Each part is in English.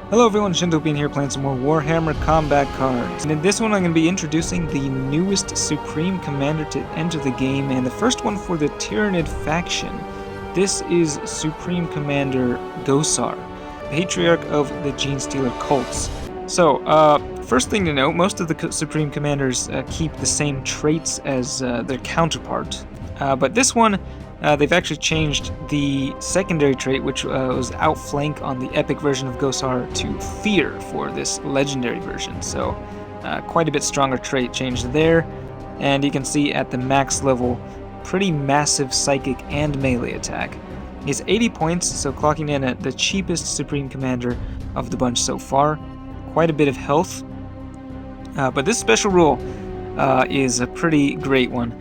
Hello everyone, Shinto here playing some more Warhammer combat cards. And in this one I'm going to be introducing the newest Supreme Commander to enter the game, and the first one for the Tyrannid faction. This is Supreme Commander Gosar, Patriarch of the Genestealer cults. So, first thing to note, most of the Supreme Commanders keep the same traits as their counterpart. But this one, they've actually changed the secondary trait, which was Outflank on the epic version of Gosar, to Fear for this legendary version. So quite a bit stronger trait changed there. And you can see at the max level, pretty massive psychic and melee attack. He's 80 points, so clocking in at the cheapest Supreme Commander of the bunch so far. Quite a bit of health. But this special rule is a pretty great one,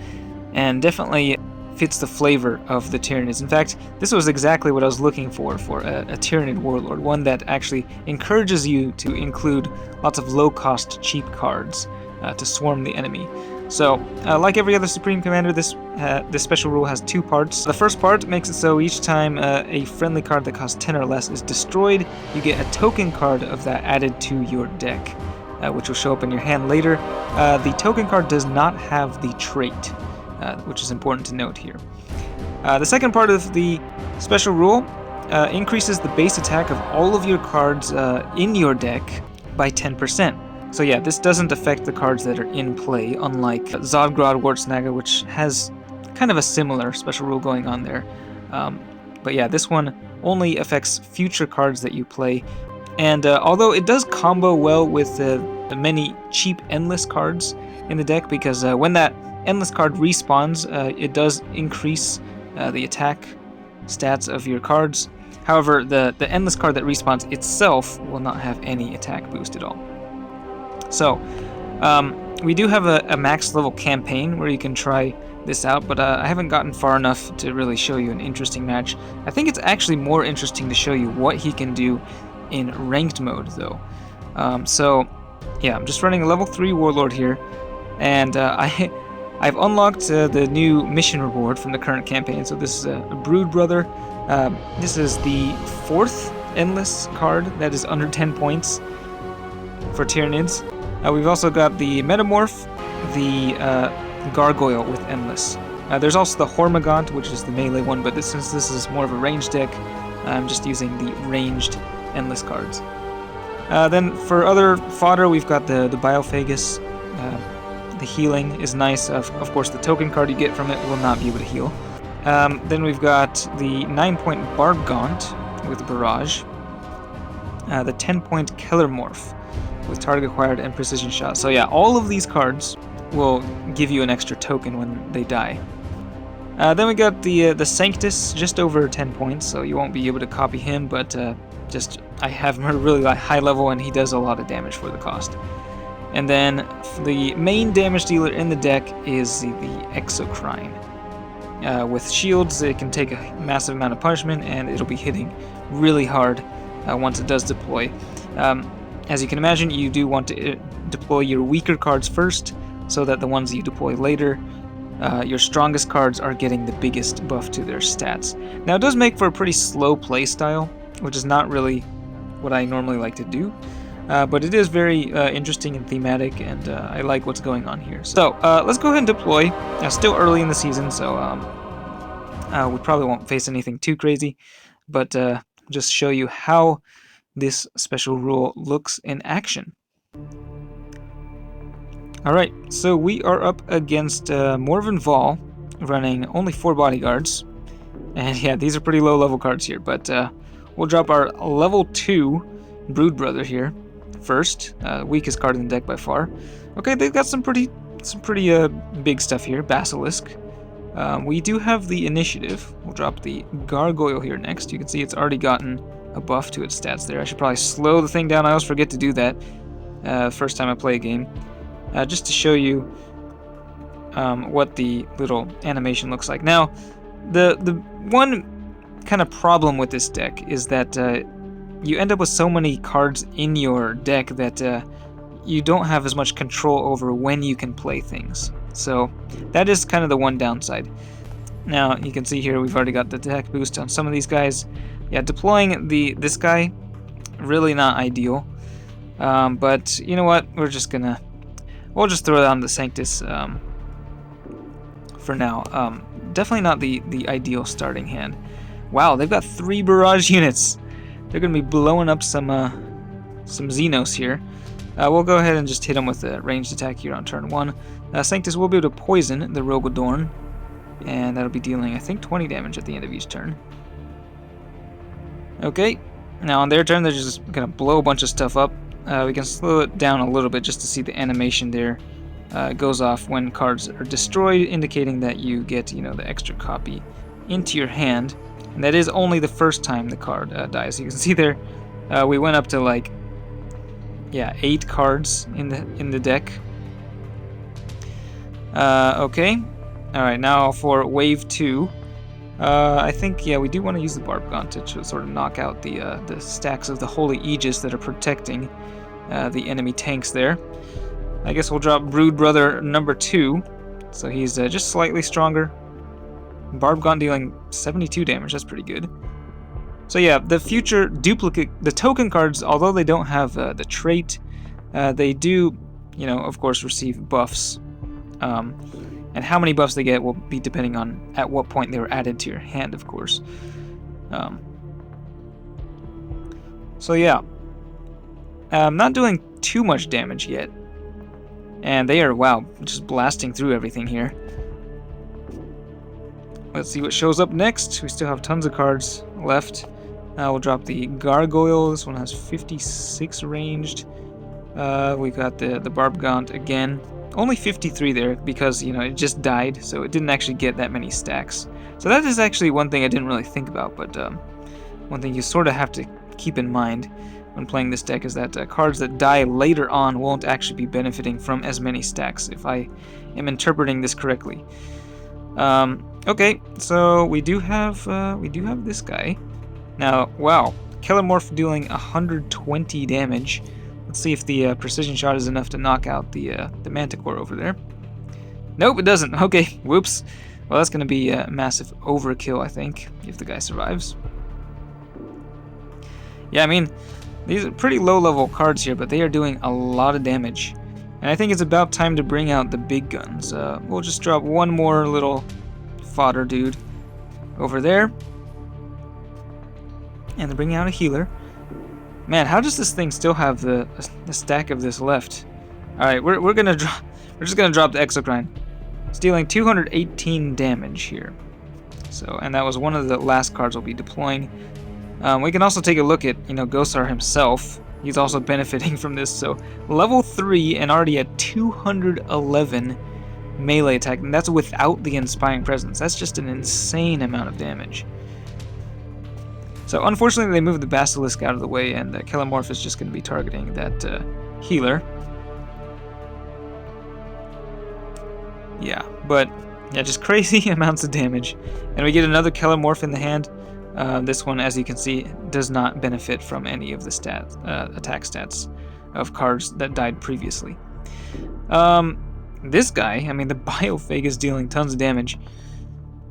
and definitely fits the flavor of the Tyrannids. In fact, this was exactly what I was looking for a Tyrannid warlord, one that actually encourages you to include lots of low-cost, cheap cards to swarm the enemy. So, like every other Supreme Commander, this special rule has two parts. The first part makes it so each time a friendly card that costs 10 or less is destroyed, you get a token card of that added to your deck, which will show up in your hand later. The token card does not have the trait, which is important to note here. The second part of the special rule increases the base attack of all of your cards in your deck by 10%. So yeah, this doesn't affect the cards that are in play, unlike Zodgrod Wartsnaga, which has kind of a similar special rule going on there. But yeah, this one only affects future cards that you play. And although it does combo well with the many cheap Endless cards in the deck, because when that Endless card respawns, it does increase the attack stats of your cards. However, the Endless card that respawns itself will not have any attack boost at all. So, we do have a max level campaign where you can try this out, but I haven't gotten far enough to really show you an interesting match. I think it's actually more interesting to show you what he can do in ranked mode, though. So, yeah, I'm just running a level 3 warlord here, and I've unlocked the new mission reward from the current campaign. So this is a Brood Brother. This is the 4th Endless card that is under 10 points for Tyrannids. We've also got the Metamorph, the Gargoyle with Endless. There's also the Hormagaunt, which is the melee one, but since this is more of a ranged deck, I'm just using the ranged Endless cards. Then for other fodder, we've got the Biophagus. The healing is nice. Of course, the token card you get from it will not be able to heal. Then we've got the 9-point Barbgaunt with Barrage. The 10-point Kellermorph with Target Acquired and Precision Shot. So yeah, all of these cards will give you an extra token when they die. Then we got the Sanctus, just over 10 points, so you won't be able to copy him, but I have him at a really high level, and he does a lot of damage for the cost. And then the main damage dealer in the deck is the Exocrine. With shields, it can take a massive amount of punishment, and it'll be hitting really hard once it does deploy. As you can imagine, you do want to deploy your weaker cards first, so that the ones that you deploy later, your strongest cards are getting the biggest buff to their stats. Now, it does make for a pretty slow play style, which is not really what I normally like to do. But it is very interesting and thematic, and I like what's going on here. So let's go ahead and deploy. Still early in the season, so we probably won't face anything too crazy, but just show you how this special rule looks in action. Alright, so we are up against Morven Vol, running only 4 bodyguards. And yeah, these are pretty low level cards here, but we'll drop our level 2 Brood Brother here first, weakest card in the deck by far. Okay, they've got some pretty big stuff here. Basilisk. We do have the initiative. We'll drop the Gargoyle here next. You can see it's already gotten a buff to its stats there. I should probably slow the thing down. I always forget to do that first time I play a game, just to show you what the little animation looks like. Now, the one kind of problem with this deck is that you end up with so many cards in your deck that you don't have as much control over when you can play things. So that is kind of the one downside. Now you can see here we've already got the attack boost on some of these guys. Yeah, deploying this guy really not ideal. But you know what? We'll just throw it on the Sanctus for now. Definitely not the ideal starting hand. Wow, they've got 3 barrage units. They're gonna be blowing up some Xenos here. We'll go ahead and just hit them with a ranged attack here on turn 1. Sanctus will be able to poison the Rogodorn, and that'll be dealing, I think, 20 damage at the end of each turn. Okay, now on their turn, they're just gonna blow a bunch of stuff up. We can slow it down a little bit just to see the animation there. Goes off when cards are destroyed, indicating that you get, you know, the extra copy into your hand. And that is only the first time the card dies. You can see there, we went up to like, yeah, 8 cards in the deck. Okay. All right, now for wave 2. I think, yeah, we do want to use the Barb Gaunt to sort of knock out the stacks of the Holy Aegis that are protecting the enemy tanks there. I guess we'll drop Brood Brother number 2, so he's just slightly stronger. Barb Gaunt dealing 72 damage, that's pretty good. So yeah, the future duplicate, the token cards, although they don't have the trait, they do, you know, of course, receive buffs. And how many buffs they get will be depending on at what point they were added to your hand, of course. So yeah, I'm not doing too much damage yet. And they are, wow, just blasting through everything here. Let's see what shows up next. We still have tons of cards left. We'll drop the Gargoyle. This one has 56 ranged. We got the Barb Gaunt again. Only 53 there because, you know, it just died, so it didn't actually get that many stacks. So that is actually one thing I didn't really think about, but one thing you sort of have to keep in mind when playing this deck is that cards that die later on won't actually be benefiting from as many stacks, if I am interpreting this correctly. Okay, so we do have this guy. Now, wow, Kellamorph dealing 120 damage. Let's see if the precision shot is enough to knock out the Manticore over there. Nope, it doesn't. Okay, whoops. Well, that's going to be a massive overkill, I think, if the guy survives. Yeah, I mean, these are pretty low-level cards here, but they are doing a lot of damage. And I think it's about time to bring out the big guns. We'll just drop one more little fodder dude over there. And then bring out a healer. Man, how does this thing still have the stack of this left? Alright, we're just gonna drop the Exocrine. It's dealing 218 damage here. So, and that was one of the last cards we'll be deploying. We can also take a look at, you know, Gosar himself. He's also benefiting from this. So, level 3 and already at 211 melee attack, and that's without the Inspiring Presence. That's just an insane amount of damage. So unfortunately they moved the Basilisk out of the way, and Kellamorph is just going to be targeting that healer. Yeah, but yeah, just crazy amounts of damage. And we get another Kellamorph in the hand. This one, as you can see, does not benefit from any of the attack stats of cards that died previously. This guy, I mean, the Biophage is dealing tons of damage.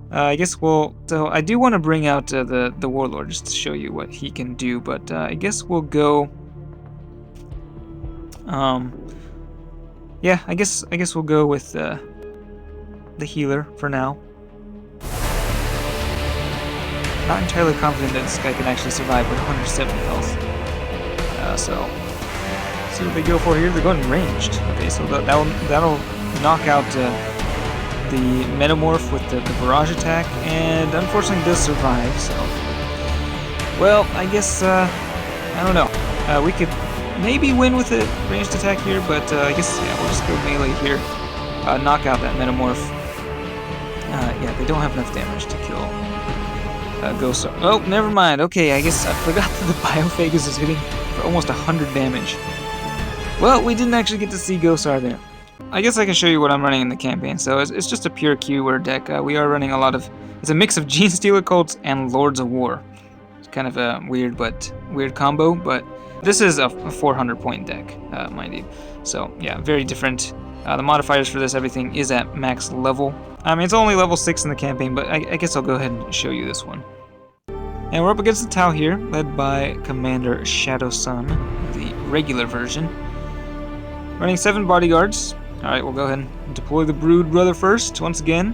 I guess so I do want to bring out the Warlord just to show you what he can do, but I guess we'll go... yeah, I guess we'll go with the healer for now. Not entirely confident that this guy can actually survive with 170 health. So, see what they go for here. They're going ranged. Okay, so that'll knock out the Metamorph with the barrage attack, and unfortunately does survive, so... Well, I guess, I don't know. We could maybe win with a ranged attack here, but I guess, yeah, we'll just go melee here. Knock out that Metamorph. Yeah, they don't have enough damage to kill Gosar. Oh, never mind. Okay, I guess I forgot that the Biophagus is hitting for almost 100 damage. Well, we didn't actually get to see Gosar there. I guess I can show you what I'm running in the campaign. So it's just a pure keyword deck. We are running a lot of... It's a mix of Gene Stealer Cults and Lords of War. It's kind of a weird combo, but this is a 400-point deck, mind you. So yeah, very different. The modifiers for this, everything is at max level. I mean, it's only level 6 in the campaign, but I guess I'll go ahead and show you this one. And we're up against the Tau here, led by Commander Shadow Sun, the regular version. Running 7 bodyguards. Alright, we'll go ahead and deploy the Brood Brother first, once again.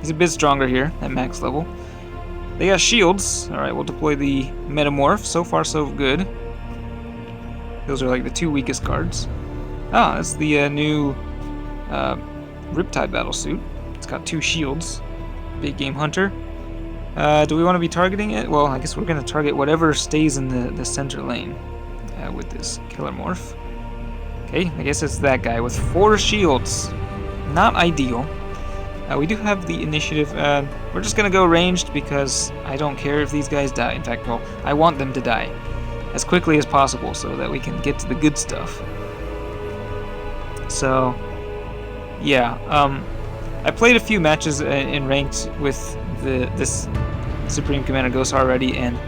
He's a bit stronger here, at max level. They got shields. Alright, we'll deploy the Metamorph. So far, so good. Those are like the 2 weakest cards. Ah, that's the new Riptide Battlesuit. It's got 2 shields. Big Game Hunter. Do we want to be targeting it? Well, I guess we're going to target whatever stays in the center lane with this Killer Morph. Okay, I guess it's that guy with 4 shields. Not ideal. We do have the initiative. We're just going to go ranged because I don't care if these guys die. In fact, well, I want them to die as quickly as possible so that we can get to the good stuff. So, yeah. I played a few matches in ranked with this Supreme Commander Gosar already, and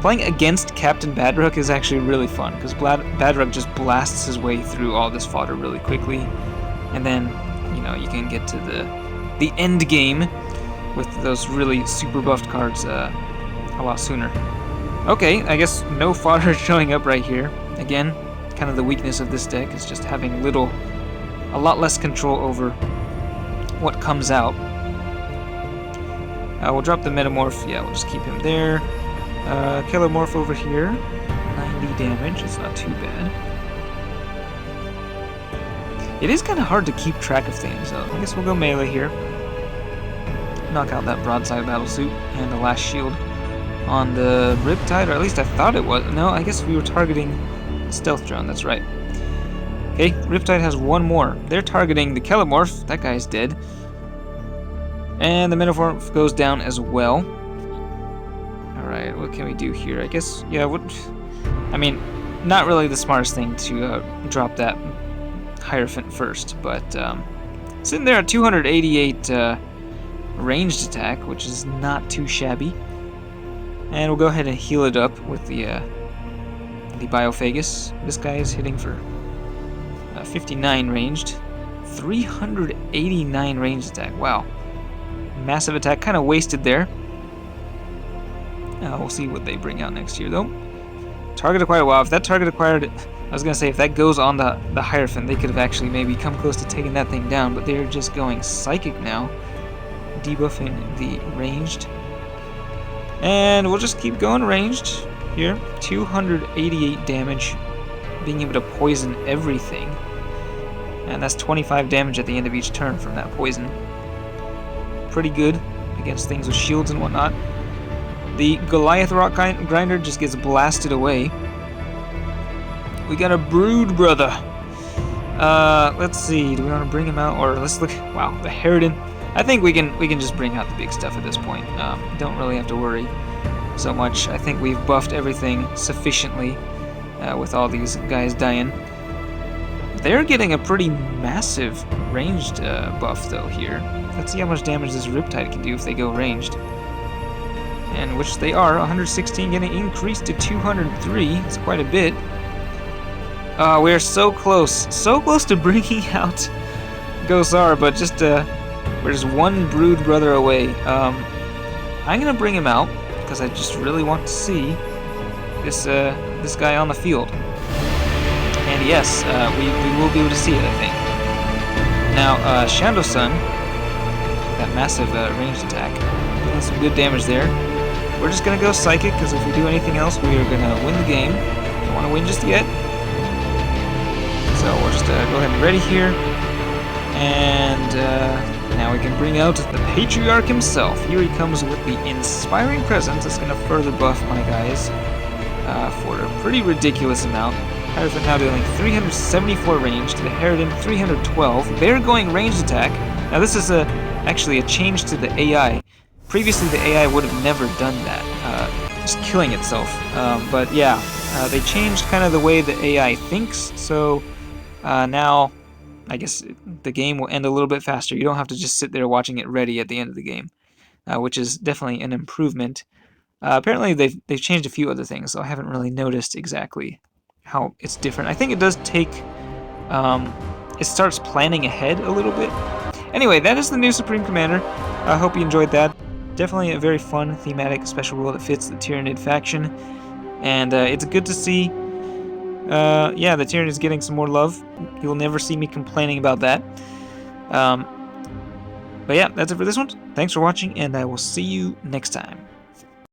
playing against Captain Badrook is actually really fun because Badrook just blasts his way through all this fodder really quickly, and then you can get to the end game with those really super buffed cards a lot sooner. Okay, I guess no fodder showing up right here. Again, kind of the weakness of this deck is just having a lot less control over what comes out. We'll drop the Metamorph. Yeah, we'll just keep him there. Killer Morph over here. 90 damage. It's not too bad. It is kind of hard to keep track of things, so I guess we'll go melee here. Knock out that Broadside Battlesuit and the last shield on the Riptide, or at least I thought it was. No, I guess we were targeting Stealth Drone. That's right. Okay, Riptide has 1 more. They're targeting the Kelemorph. That guy's dead. And the Metamorph goes down as well. Alright, what can we do here? I guess, yeah, I mean, not really the smartest thing to drop that Hierophant first, but sitting there at 288 ranged attack, which is not too shabby. And we'll go ahead and heal it up with the Biophagus. This guy is hitting for 59 ranged, 389 ranged attack. Wow. Massive attack, kind of wasted there. We'll see what they bring out next year, though. Target acquired. Wow, if that target acquired, I was gonna say if that goes on the Hierophant, they could have actually maybe come close to taking that thing down. But they're just going Psychic now, debuffing the ranged, and we'll just keep going ranged here. 288 damage, being able to poison everything, and that's 25 damage at the end of each turn from that poison. Pretty good against things with shields and whatnot. The Goliath Rock Grinder just gets blasted away. We got a Brood Brother. Let's see. Do we want to bring him out, or let's look? Wow, the Harridan. I think we can just bring out the big stuff at this point. Don't really have to worry so much. I think we've buffed everything sufficiently with all these guys dying. They're getting a pretty massive ranged buff though here. Let's see how much damage this Riptide can do if they go ranged. And which they are. 116 getting increased to 203. It's quite a bit. We're so close. So close to bringing out Gosar, but just we're just 1 Brood Brother away. I'm gonna bring him out because I just really want to see this guy on the field. And yes, we will be able to see it, I think. Now, Shadow Sun, that massive ranged attack, doing some good damage there. We're just going to go Psychic, because if we do anything else, we are going to win the game. Don't want to win just yet. So we'll just go ahead and ready here. And now we can bring out the Patriarch himself. Here he comes with the Inspiring Presence. That's going to further buff my guys for a pretty ridiculous amount. Hierophant now dealing 374 range to the Harridan 312. They're going ranged attack. Now this is actually a change to the AI. Previously the AI would have never done that, just killing itself. But yeah, they changed kind of the way the AI thinks, so now I guess the game will end a little bit faster. You don't have to just sit there watching it ready at the end of the game, which is definitely an improvement. Apparently they've changed a few other things, so I haven't really noticed exactly how it's different. I think it does take, it starts planning ahead a little bit. Anyway, that is the new Supreme Commander. I hope you enjoyed that. definitely a very fun thematic special rule that fits the Tyranid faction, and it's good to see. Yeah, the Tyranid is getting some more love. You'll never see me complaining about that. But yeah, that's it for this one. Thanks for watching, and I will see you next time.